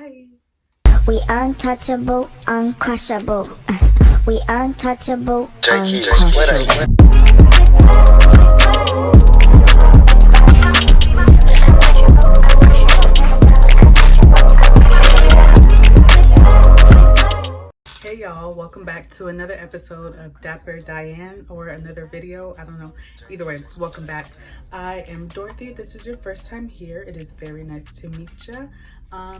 Bye. We untouchable, uncrushable. We untouchable, uncrushable. Hey y'all, welcome back to another episode of Dapper Diane, or another video. I don't know. Either way, welcome back. I am Dorothy. This is your first time here. It is very nice to meet ya.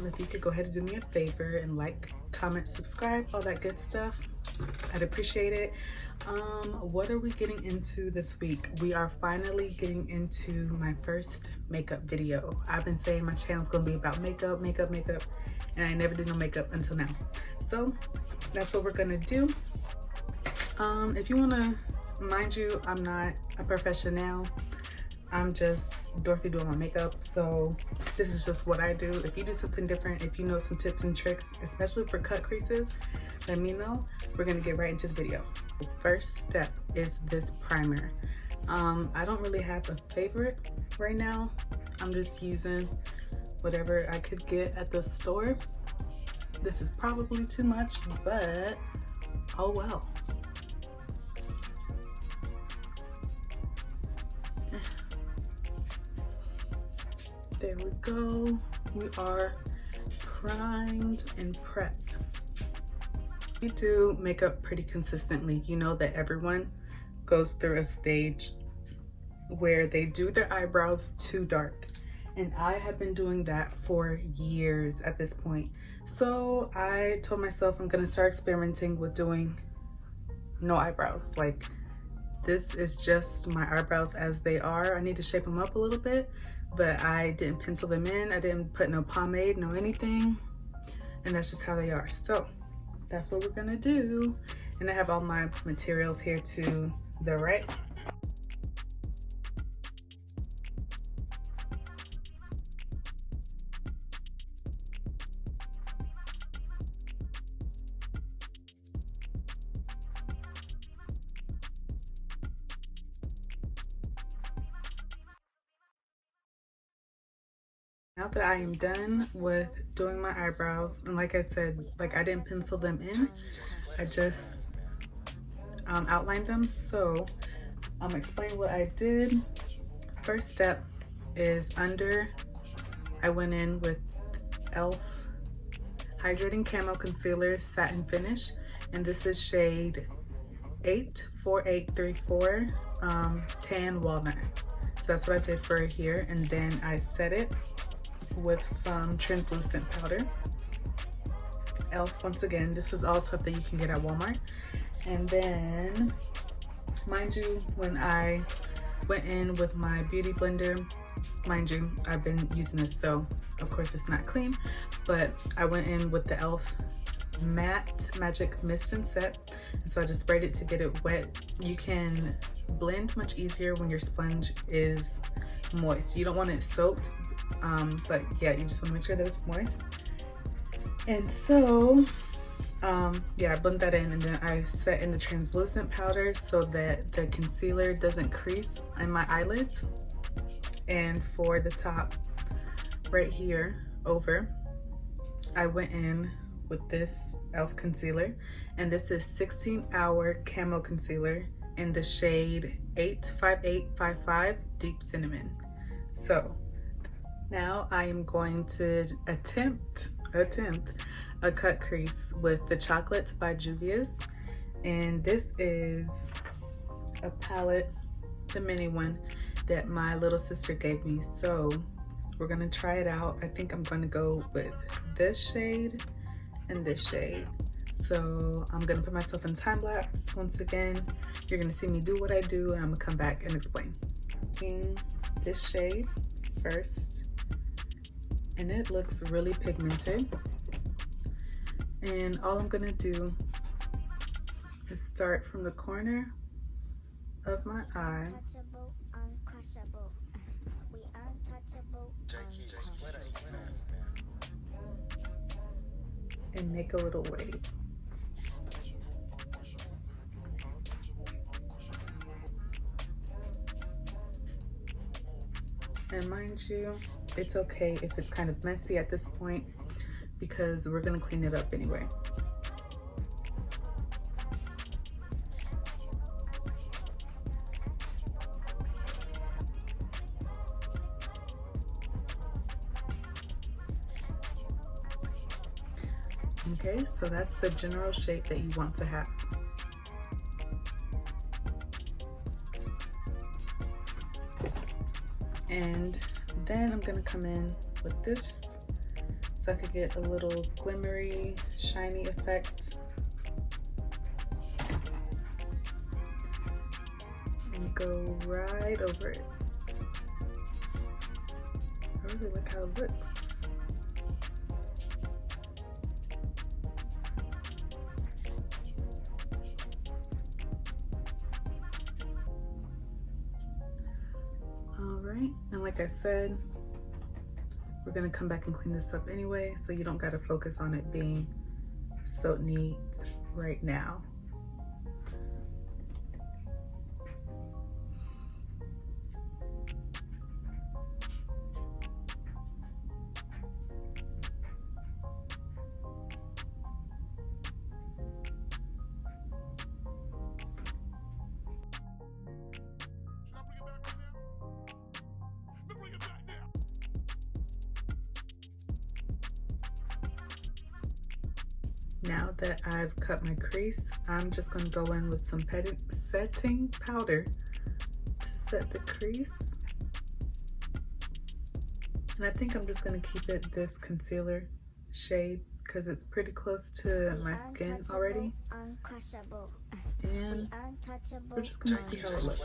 If you could go ahead and do me a favor and like, comment, subscribe, all that good stuff, I'd appreciate it. What are we getting into this week? We are finally getting into my first makeup video. I've been saying my channel's gonna be about makeup, and I never did no makeup until now. So that's what we're gonna do. If you wanna, mind you, I'm not a professional. I'm just Dorothy doing my makeup, so this is just what I do. If you do something different, if you know some tips and tricks, especially for cut creases, let me know. We're gonna get right into the video. The first step is this primer. I don't really have a favorite right now. I'm just using whatever I could get at the store. This is probably too much, but oh well. There we go. We are primed and prepped. We do makeup pretty consistently. You know that everyone goes through a stage where they do their eyebrows too dark. And I have been doing that for years at this point. So I told myself I'm gonna start experimenting with doing no eyebrows. Like, this is just my eyebrows as they are. I need to shape them up a little bit, but I didn't pencil them in. I didn't put no pomade, no anything. And that's just how they are. So that's what we're gonna do. And I have all my materials here to the right. Now that I am done with doing my eyebrows, and like I said, like I didn't pencil them in, I just outlined them. So explain what I did. First step is under, I went in with e.l.f. Hydrating Camo Concealer Satin Finish, and this is shade 84834 Tan Walnut. So that's what I did for here, and then I set it with some translucent powder. e.l.f. once again, this is all stuff that you can get at Walmart. And then, mind you, when I went in with my beauty blender, mind you, I've been using this, so of course it's not clean, but I went in with the e.l.f. Matte Magic Mist and Set, and so I just sprayed it to get it wet. You can blend much easier when your sponge is moist. You don't want it soaked, but yeah, you just want to make sure that it's moist. And so yeah, I blend that in, and then I set in the translucent powder so that the concealer doesn't crease in my eyelids. And for the top right here over, I went in with this e.l.f. concealer, and this is 16-hour camo concealer in the shade 85855 Deep Cinnamon. So now I am going to attempt a cut crease with the Chocolates by Juvia's, and this is a palette, the mini one that my little sister gave me. So we're gonna try it out. I think I'm gonna go with this shade and this shade. So I'm gonna put myself in time lapse. Once again, you're gonna see me do what I do, and I'm gonna come back and explain. In this shade first, and it looks really pigmented. And all I'm gonna do is start from the corner of my eye and make a little wave. And mind you, it's okay if it's kind of messy at this point, because we're gonna clean it up anyway. Okay, so that's the general shape that you want to have. And then I'm gonna come in with this so I could get a little glimmery, shiny effect. And go right over it. I really like how it looks. Alright, and like I said, we're gonna come back and clean this up anyway, so you don't gotta focus on it being so neat right now. Now that I've cut my crease, I'm just going to go in with some setting powder to set the crease. And I think I'm just going to keep it this concealer shade because it's pretty close to my skin already. And we're just going to see how it looks.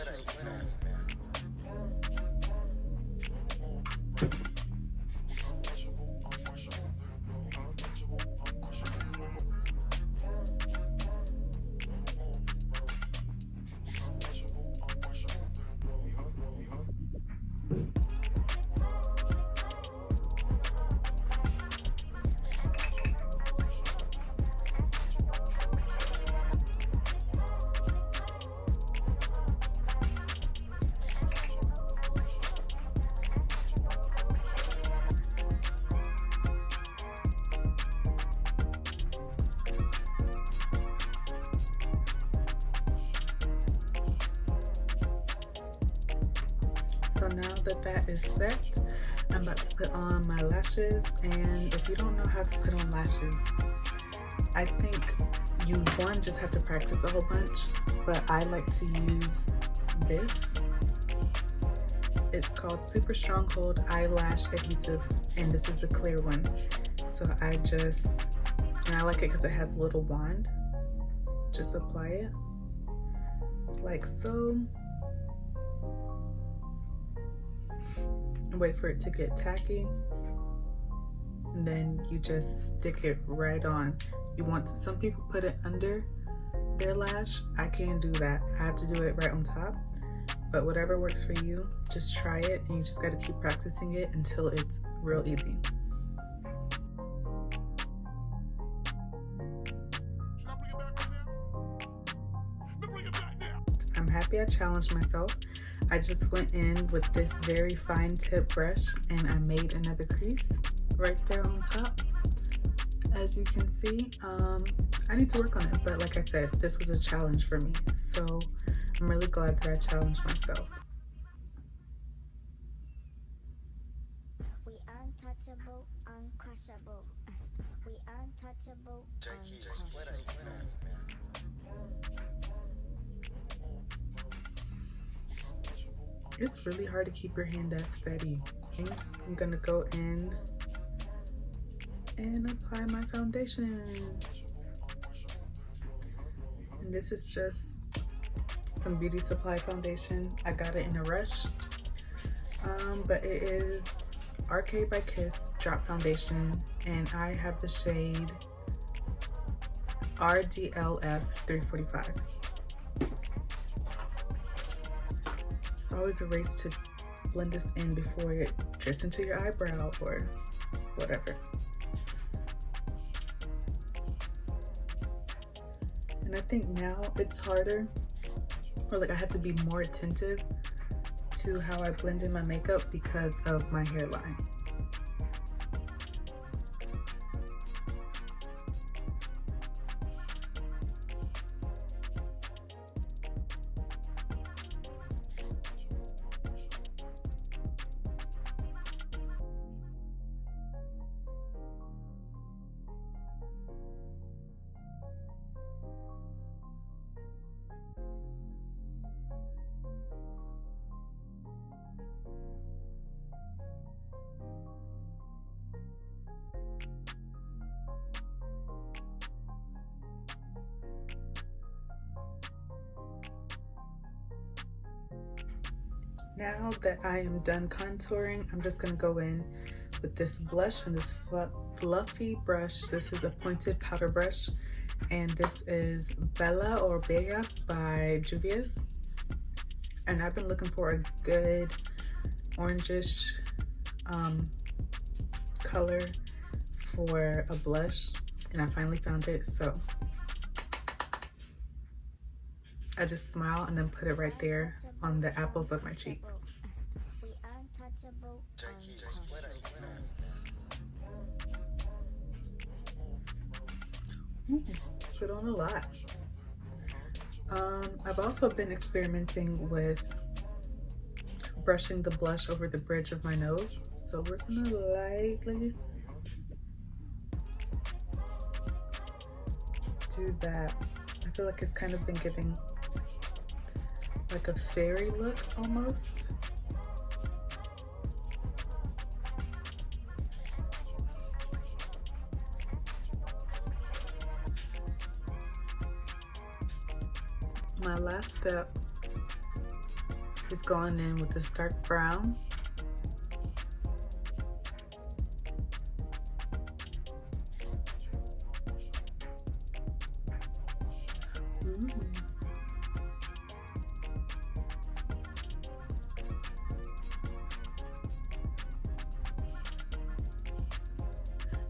So now that that is set, I'm about to put on my lashes. And if you don't know how to put on lashes, I think you just have to practice a whole bunch, but I like to use this. It's called Super Stronghold Eyelash Adhesive, and this is a clear one. So I like it because it has a little wand. Just apply it like so. Wait for it to get tacky, and then you just stick it right on. Some people put it under their lash. I can't do that. I have to do it right on top, but whatever works for you, just try it, and you just got to keep practicing it until it's real easy. I'm happy I challenged myself. I just went in with this very fine tip brush and I made another crease right there on top. As you can see, I need to work on it, but like I said, this was a challenge for me. So I'm really glad that I challenged myself. We untouchable, uncrushable. We untouchable, uncrushable. It's really hard to keep your hand that steady. I'm gonna go in and apply my foundation. And this is just some beauty supply foundation. I got it in a rush, but it is Arcade by Kiss Drop Foundation, and I have the shade RDLF 345. It's always a race to blend this in before it drips into your eyebrow or whatever. And I think now it's harder, or like I have to be more attentive to how I blend in my makeup because of my hairline. Now that I am done contouring, I'm just gonna go in with this blush and this fluffy brush. This is a pointed powder brush, and this is Bella or Bella by Juvia's. And I've been looking for a good orangish color for a blush, and I finally found it. So I just smile and then put it right there on the apples of my cheeks. We untouchable, Put on a lot. I've also been experimenting with brushing the blush over the bridge of my nose. So we're gonna lightly do that. I feel like it's kind of been giving like a fairy look almost. My last step is going in with this dark brown.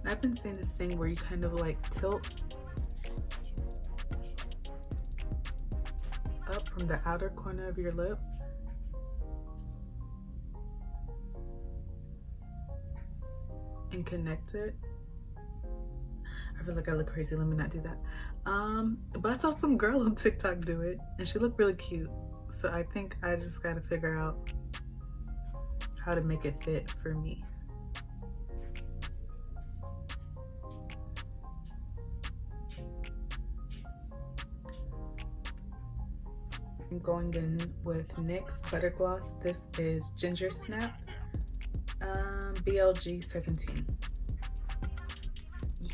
I've been seeing this thing where you kind of like tilt up from the outer corner of your lip and connect it. I feel like I look crazy, let me not do that. But I saw some girl on TikTok do it and she looked really cute. So I think I just gotta figure out how to make it fit for me. I'm going in with NYX Butter Gloss. This is Ginger Snap, BLG 17. Yeah.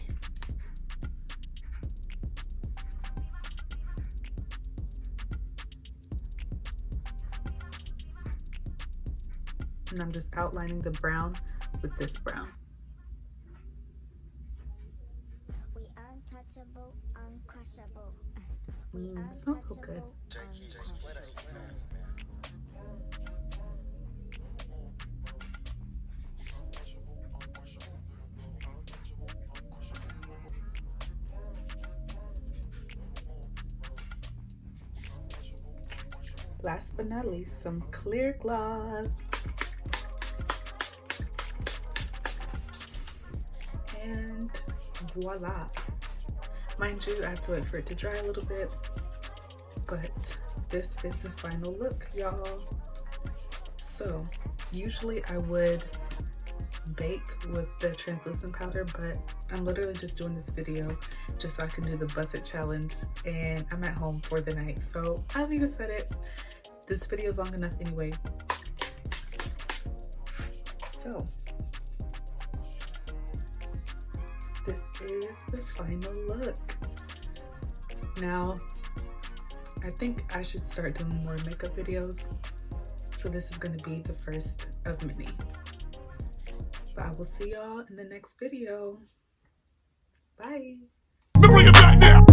And I'm just outlining the brown with this brown. we untouchable, uncrushable. It smells so good. Last but not least, some clear gloss. And voila. Mind you, I have to wait for it to dry a little bit, but this is the final look, y'all. So usually I would bake with the translucent powder, but I'm literally just doing this video just so I can do the Buzz It challenge, and I'm at home for the night, so I need to set it. This video is long enough anyway. So this is the final look. Now, I think I should start doing more makeup videos. So this is gonna be the first of many. But I will see y'all in the next video. Bye. Bring it back now.